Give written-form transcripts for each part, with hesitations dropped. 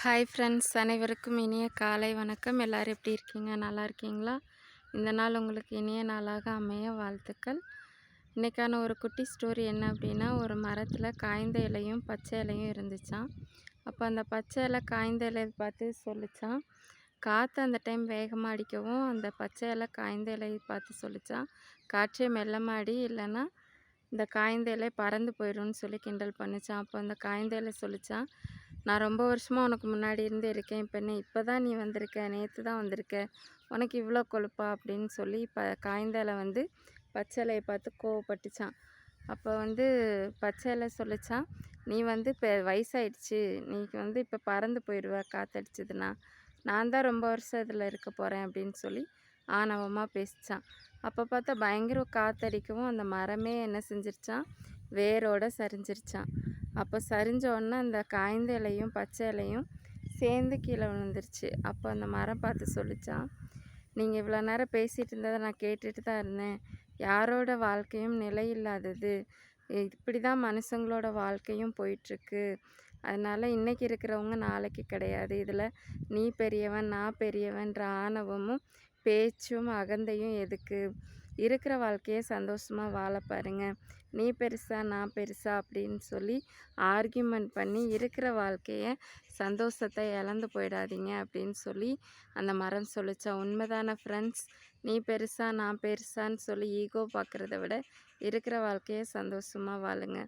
Hi friends, அனைவருக்கும் இனிய காலை வணக்கம். எல்லோரும் எப்படி இருக்கீங்க? நல்லா இருக்கீங்களா? இந்த நாள் உங்களுக்கு இனிய நாளாக அமைய வாழ்த்துக்கள். இன்றைக்கான ஒரு குட்டி ஸ்டோரி என்ன அப்படின்னா, ஒரு மரத்தில் காய்ந்த இலையும் பச்சை இலையும் இருந்துச்சாம். அப்போ அந்த பச்சை இலை காய்ந்த இலையை பார்த்து சொல்லிச்சான். காற்று அந்த டைம் வேகமாக அடிக்கவும் அந்த பச்சை இலை காய்ந்த இலையை பார்த்து சொல்லிச்சான், காற்றே மெல்லமாக அடி, இல்லைன்னா இந்த காய்ந்த இலை பறந்து போயிடும்னு சொல்லி கிண்டல் பண்ணிச்சான். அப்போ அந்த காய்ந்த இலை சொல்லிச்சான், நான் ரொம்ப வருஷமாக உனக்கு முன்னாடி இருந்து இருக்கேன், இப்போ தான் நீ வந்திருக்க, நேற்று தான் வந்திருக்க, உனக்கு இவ்வளோ கொழுப்பா அப்படின்னு சொல்லி காய்ந்த இலை பச்சை இலையை பார்த்து கோவப்பட்டுச்சான். அப்போ பச்சை இலை சொல்லிச்சான், நீ இப்போ வயசாயிடுச்சு, நீ இப்போ பறந்து போயிடுவ காற்றடிச்சதுன்னா, நான் தான் ரொம்ப வருஷம் இதில் இருக்க போகிறேன் அப்படின்னு சொல்லி ஆணவமாக பேசிச்சான். அப்போ பார்த்தா பயங்கர காற்றடிக்கவும் அந்த மரமே என்ன செஞ்சிருச்சான், வேரோட சரிஞ்சிருச்சான். அப்போ சரிஞ்சோடனே அந்த காய்ந்த இலையும் பச்சை இலையும் சேர்ந்து கீழே விழுந்துருச்சு. அப்போ அந்த மரம் பார்த்து சொல்லிச்சான், நீங்கள் இவ்வளோ நேரம் பேசிகிட்டு இருந்ததை நான் கேட்டுட்டு தான் இருந்தேன். யாரோட வாழ்க்கையும் நிலை இல்லாதது, இப்படி தான் மனுஷங்களோட வாழ்க்கையும் போயிட்டுருக்கு. அதனால் இன்றைக்கி இருக்கிறவங்க நாளைக்கு கிடையாது. இதில் நீ பெரியவன் நான் பெரியவன்ற ஆணவமும் பேச்சும் அகந்தையும் எதுக்கு? இருக்கிற வாழ்க்கையை சந்தோஷமாக வாழ பாருங்க. நீ பெருசா நான் பெருசா அப்படின்னு சொல்லி ஆர்கியூமெண்ட் பண்ணி இருக்கிற வாழ்க்கையை சந்தோஷத்தை இழந்து போயிடாதீங்க அப்படின்னு சொல்லி அந்த மரம் சொல்லிச்சா. உண்மைதான ஃப்ரெண்ட்ஸ்? நீ பெருசா நான் பெருசான்னு சொல்லி ஈகோ பார்க்குறத விட இருக்கிற வாழ்க்கையை சந்தோஷமாக வாழுங்க.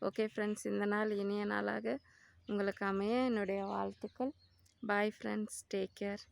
ஓகே ஃப்ரெண்ட்ஸ், இந்த நாள் இனிய நாளாக உங்களுக்கு அமைய என்னுடைய வாழ்த்துக்கள். Bye friends, take care.